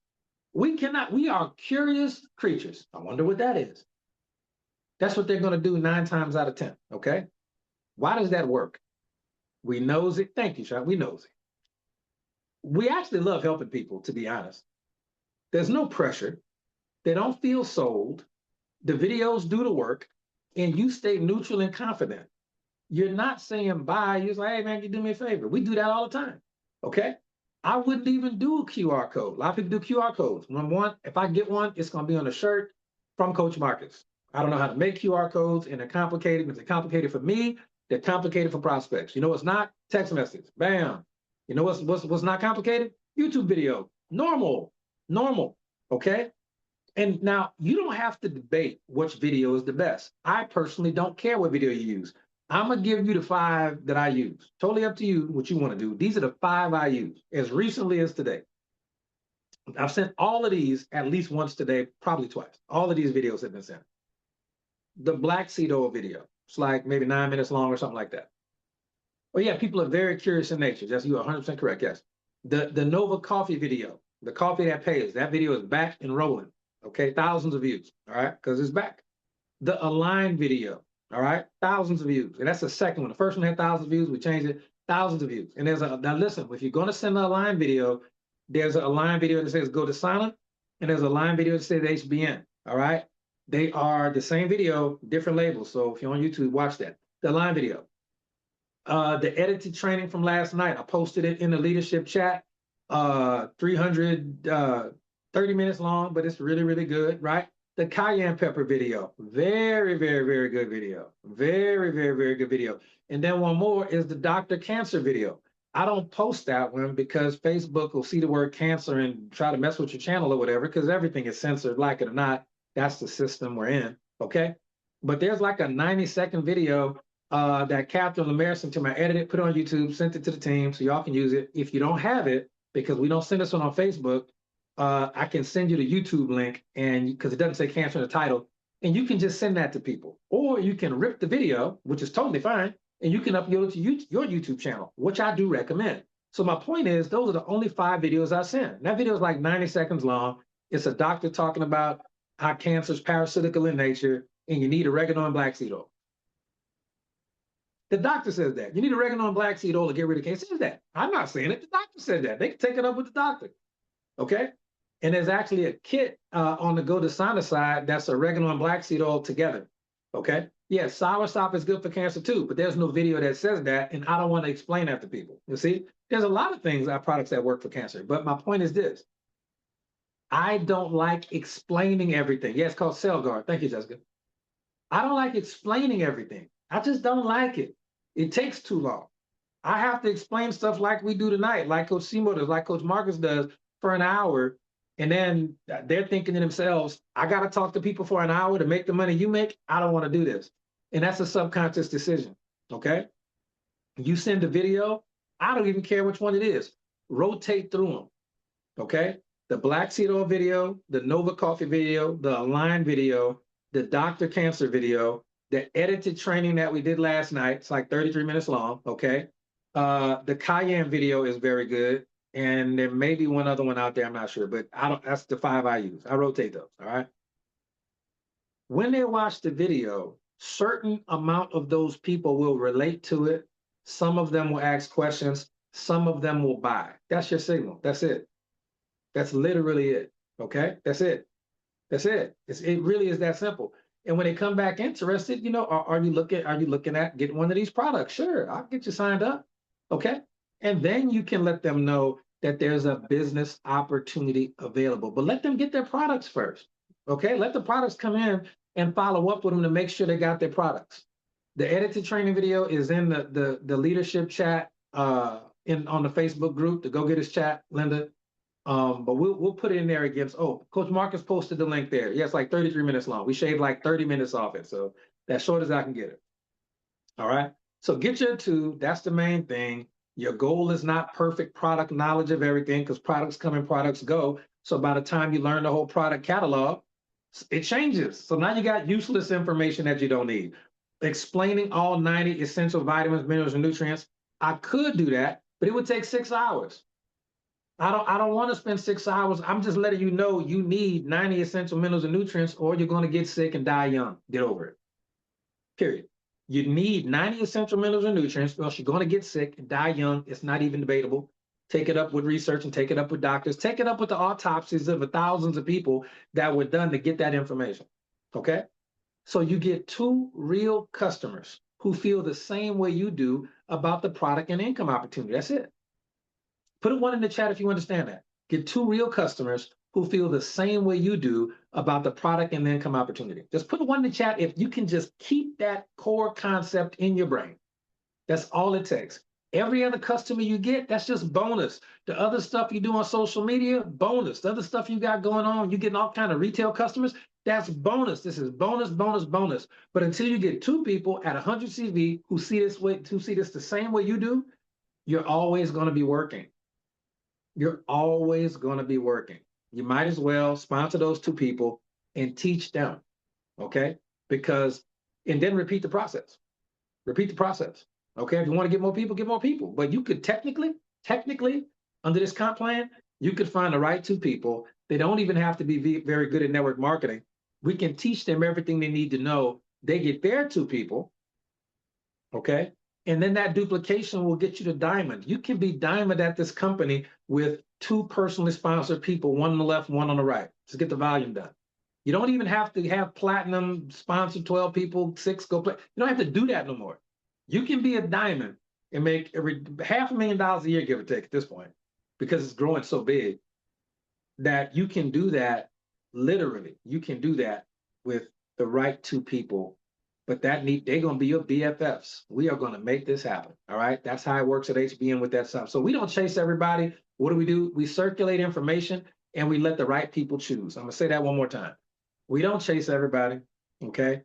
S3: We cannot. We are curious creatures. I wonder what that is. That's what they're going to do 9 times out of 10. Okay. Why does that work? We knows it. Thank you, Sean. We knows it. We actually love helping people, to be honest. There's no pressure. They don't feel sold. The videos do the work, and you stay neutral and confident. You're not saying bye. You're just like, "Hey, man, can you do me a favor?" We do that all the time. Okay. I wouldn't even do a QR code. A lot of people do QR codes. Number one, if I get one, it's going to be on a shirt from Coach Marcus. I don't know how to make QR codes, and they're complicated. If they're complicated for me, they're complicated for prospects. You know what's not? Text message. Bam. You know what's not complicated? YouTube video. Normal. Okay. And now you don't have to debate which video is the best. I personally don't care what video you use. I'm gonna give you the 5 that I use. Totally up to you what you want to do. These are the 5 I use as recently as today. I've sent all of these at least once today, probably twice. All of these videos have been sent. The black seed oil video. It's like maybe 9 minutes long or something like that. Oh yeah, people are very curious in nature. That's you are 100% correct. Yes. The Nova coffee video, the coffee that pays. That video is back and rolling. Okay, thousands of views. All right, because it's back. The Align video. All right, thousands of views, and that's the second one. The first one had thousands of views. We changed it, thousands of views. And now listen, if you're going to send an Align video, there's an Align video that says go to silent, and there's a Align video that says HBN. All right, they are the same video, different labels. So if you're on YouTube, watch that. The Align video. The edited training from last night, I posted it in the leadership chat. 330 minutes long, but it's really, really good, right? The cayenne pepper video, very, very, very good video. Very, very, very good video. And then one more is the Dr. Cancer video. I don't post that one because Facebook will see the word cancer and try to mess with your channel or whatever, because everything is censored, like it or not. That's the system we're in, okay? But there's like a 90-second video that Catherine Lemaire sent to me. I edited it, put it on YouTube, sent it to the team so y'all can use it. If you don't have it, because we don't send this one on Facebook, I can send you the YouTube link, and because it doesn't say cancer in the title, and you can just send that to people. Or you can rip the video, which is totally fine, and you can upload it to your YouTube channel, which I do recommend. So my point is, those are the only 5 videos I send. That video is like 90 seconds long. It's a doctor talking about how cancer is parasitical in nature, and you need oregano and black seed oil. The doctor says that. You need oregano and black seed oil to get rid of cancer. Says that. I'm not saying it. The doctor said that. They can take it up with the doctor. Okay? And there's actually a kit on the Go to Sana side that's oregano and black seed oil together. Okay? Yes, soursop is good for cancer too, but there's no video that says that, and I don't want to explain that to people. You see? There's a lot of things, our products that work for cancer, but my point is this. I don't like explaining everything. Yeah, it's called CellGuard. Thank you, Jessica. I don't like explaining everything. I just don't like it. It takes too long. I have to explain stuff like we do tonight, like Coach Seymour does, like Coach Marcus does for an hour. And then they're thinking to themselves, I got to talk to people for an hour to make the money you make. I don't want to do this. And that's a subconscious decision. Okay. You send a video. I don't even care which one it is. Rotate through them. Okay. The Black Seed Oil video, the Nova Coffee video, the Align video, the Dr. Cancer video, the edited training that we did last night. It's like 33 minutes long. Okay. The Cayenne video is very good. And there may be one other one out there, I'm not sure, but that's the 5 I use. I rotate those, all right? When they watch the video, certain amount of those people will relate to it. Some of them will ask questions. Some of them will buy. That's your signal. That's it. That's literally it, okay? That's it. That's it. It really is that simple. And when they come back interested, you know, are you looking at getting one of these products? Sure, I'll get you signed up, okay? And then you can let them know that there's a business opportunity available. But let them get their products first, okay? Let the products come in and follow up with them to make sure they got their products. The edited training video is in the leadership chat on the Facebook group, the Go Getters chat, Linda. But we'll put it in there against, Coach Marcus posted the link there. Yeah, it's like 33 minutes long. We shaved like 30 minutes off it. So As short as I can get it. All right. So get your two. That's the main thing. Your goal is not perfect product knowledge of everything because products come and products go. So by the time you learn the whole product catalog, it changes. So now you got useless information that you don't need. Explaining all 90 essential vitamins, minerals, and nutrients. I could do that, but it would take 6 hours. I don't want to spend 6 hours. I'm just letting you know you need 90 essential minerals and nutrients, or you're going to get sick and die young. Get over it. Period. You need 90 essential minerals and nutrients, or else you're going to get sick and die young. It's not even debatable. Take it up with research and take it up with doctors. Take it up with the autopsies of the thousands of people that were done to get that information. Okay? So you get two real customers who feel the same way you do about the product and income opportunity. That's it. Put a one in the chat if you understand that. Get two real customers who feel the same way you do about the product and the income opportunity. Just put a one in the chat if you can just keep that core concept in your brain. That's all it takes. Every other customer you get, that's just bonus. The other stuff you do on social media, bonus. The other stuff you got going on, you getting all kind of retail customers, that's bonus. This is bonus, bonus, bonus. But until you get two people at 100 CV who see this way, who see this the same way you do, you're always going to be working. You're always going to be working. You might as well sponsor those two people and teach them, okay? Because, and then repeat the process. Repeat the process, okay? If you want to get more people, get more people. But you could technically, under this comp plan, you could find the right two people. They don't even have to be very good at network marketing. We can teach them everything they need to know. They get their two people, okay? And then that duplication will get you to diamond. You can be diamond at this company with two personally sponsored people, one on the left, one on the right. Just get the volume done. You don't even have to have platinum sponsored 12 people, 6 go play. You don't have to do that no more. You can be a diamond and make every $500,000 a year, give or take at this point, because it's growing so big that you can do that literally. You can do that with the right two people. But they're going to be your BFFs. We are going to make this happen. All right. That's how it works at HBN with that stuff. So we don't chase everybody. What do? We circulate information and we let the right people choose. I'm going to say that one more time. We don't chase everybody. Okay.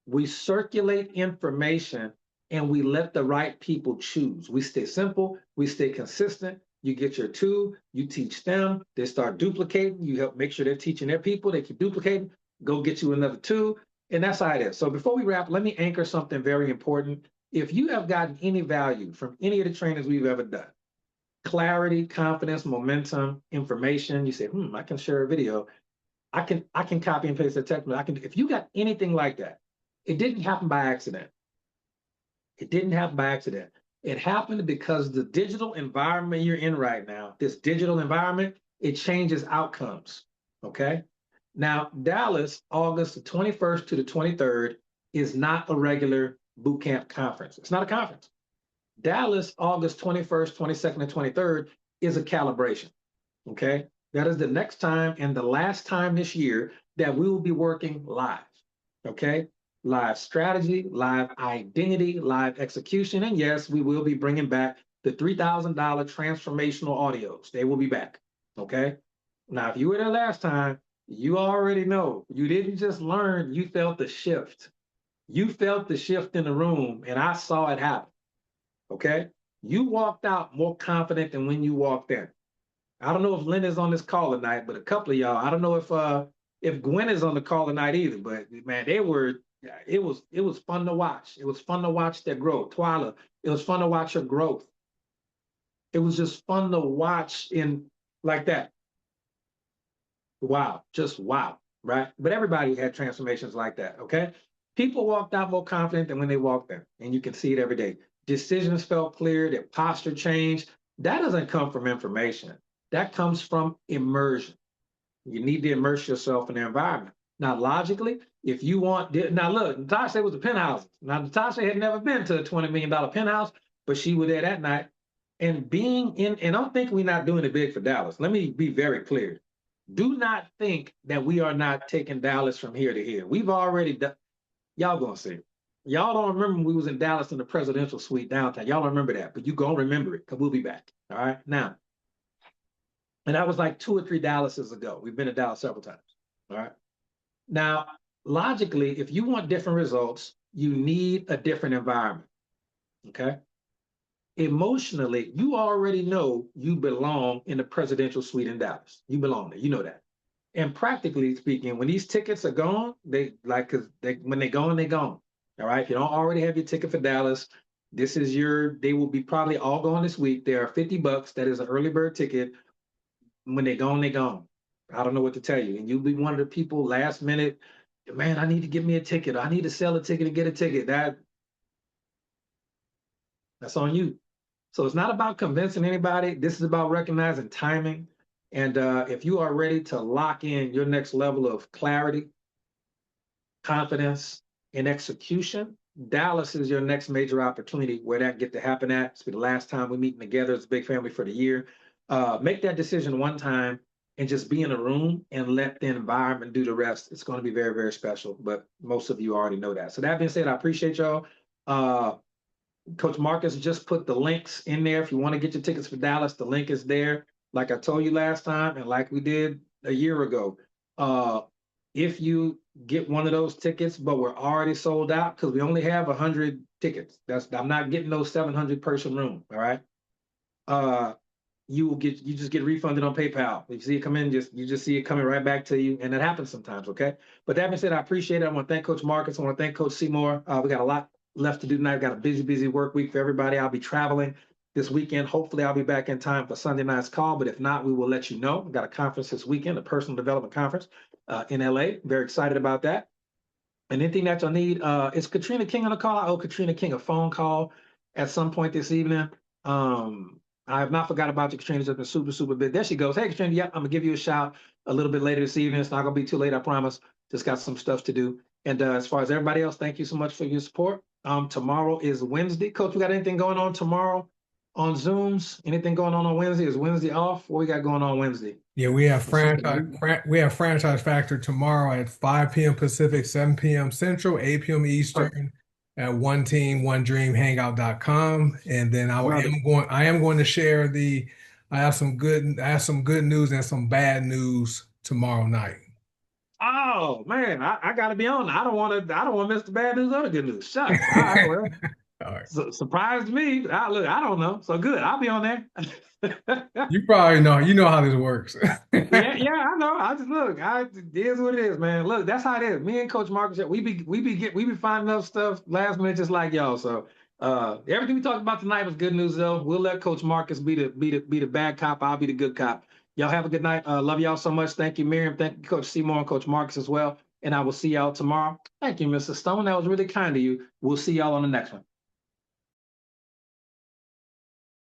S3: We circulate information and we let the right people choose. We stay simple. We stay consistent. You get your two, you teach them, they start duplicating. You help make sure they're teaching their people. They keep duplicating. Go get you another two. And that's how it is. So before we wrap, let me anchor something very important. If you have gotten any value from any of the trainings we've ever done, clarity, confidence, momentum, information, you say, I can share a video. I can copy and paste the text. If you got anything like that, it didn't happen by accident. It didn't happen by accident. It happened because the digital environment you're in right now, this digital environment, it changes outcomes. Okay. Now, Dallas, August the 21st to the 23rd, is not a regular boot camp conference. It's not a conference. Dallas, August 21st, 22nd, and 23rd is a calibration, okay? That is the next time and the last time this year that we will be working live, okay? Live strategy, live identity, live execution, and yes, we will be bringing back the $3,000 transformational audios. They will be back, okay? Now, if you were there last time, you already know. You didn't just learn, you felt the shift. You felt the shift in the room, and I saw it happen. Okay? You walked out more confident than when you walked in. I don't know if Lynn is on this call tonight, but a couple of y'all, I don't know if Gwen is on the call tonight either, but man, it was fun to watch. It was fun to watch their growth. Twyla, it was fun to watch her growth. It was just fun to watch in like that. Wow, just wow, right? But everybody had transformations like that, okay? People walked out more confident than when they walked in, and you can see it every day. Decisions felt clear, their posture changed. That doesn't come from information. That comes from immersion. You need to immerse yourself in the environment. Now, logically, if you want, now look, Natasha was a penthouse. Now, Natasha had never been to a $20 million penthouse, but she was there that night. And being in, and I don't think we're not doing it big for Dallas. Let me be very clear. Do not think that we are not taking Dallas from here to here. We've already done, y'all gonna see. Y'all don't remember when we was in Dallas in the presidential suite downtown. Y'all don't remember that, but you gonna remember it because we'll be back. All right, now. And that was like 2 or 3 Dallases ago. We've been to Dallas several times. All right. Now, logically, if you want different results, you need a different environment. Okay. Emotionally, you already know you belong in the presidential suite in Dallas. You belong there. You know that. And practically speaking, when these tickets are gone, they like because when they're gone, they're gone. All right. If you don't already have your ticket for Dallas, this is they will be probably all gone this week. They are $50. That is an early bird ticket. When they're gone, they're gone. I don't know what to tell you. And you'll be one of the people last minute, man, I need to get me a ticket. I need to sell a ticket and get a ticket. That's on you. So it's not about convincing anybody. This is about recognizing timing. And if you are ready to lock in your next level of clarity, confidence, and execution, Dallas is your next major opportunity where that get to happen at. It's the last time we meeting together as a big family for the year. Make that decision one time and just be in a room and let the environment do the rest. It's going to be very, very special. But most of you already know that. So that being said, I appreciate y'all. Coach Marcus just put the links in there. If you want to get your tickets for Dallas, the link is there. Like I told you last time, and like we did a year ago. If you get one of those tickets, but we're already sold out because we only have 100 tickets. I'm not getting those 700 person room. All right. You just get refunded on PayPal. If you see it come in, you just see it coming right back to you, and it happens sometimes. Okay. But that being said, I appreciate it. I want to thank Coach Marcus. I want to thank Coach Seymour. We got a lot left to do tonight. We've got a busy work week for everybody. I'll be traveling this weekend. Hopefully, I'll be back in time for Sunday night's call. But if not, we will let you know. We've got a conference this weekend, a personal development conference in LA. Very excited about that. And anything that you'll need, is Katrina King on the call? I owe Katrina King a phone call at some point this evening. I have not forgot about you, Katrina. Just been super big. There she goes. Hey, Katrina, yeah, I'm gonna give you a shout a little bit later this evening. It's not gonna be too late, I promise. Just got some stuff to do. And as far as everybody else, thank you so much for your support. Tomorrow is Wednesday. Coach, we got anything going on tomorrow on Zooms? Anything going on Wednesday? Is Wednesday off? What we got going on Wednesday?
S4: Yeah, we have Franchise Factor tomorrow at 5 p.m. Pacific, 7 p.m. Central, 8 p.m. Eastern at One Team, One Dream Hangout.com. And then I am going to share I have some good news and some bad news tomorrow night.
S3: Oh man, I gotta be on. I don't want to miss the bad news or the good news. Shucks. All right, well,
S4: All right.
S3: surprised me. I don't know. So good. I'll be on there.
S4: You probably know, how this works.
S3: Yeah, I know. I just look. It is what it is, man. Look, that's how it is. Me and Coach Marcus, we be finding up stuff last minute, just like y'all. So everything we talked about tonight was good news, though. We'll let Coach Marcus be the bad cop. I'll be the good cop. Y'all have a good night. Love y'all so much. Thank you, Miriam. Thank you, Coach Seymour and Coach Marcus as well. And I will see y'all tomorrow. Thank you, Mr. Stone. That was really kind of you. We'll see y'all on the next one.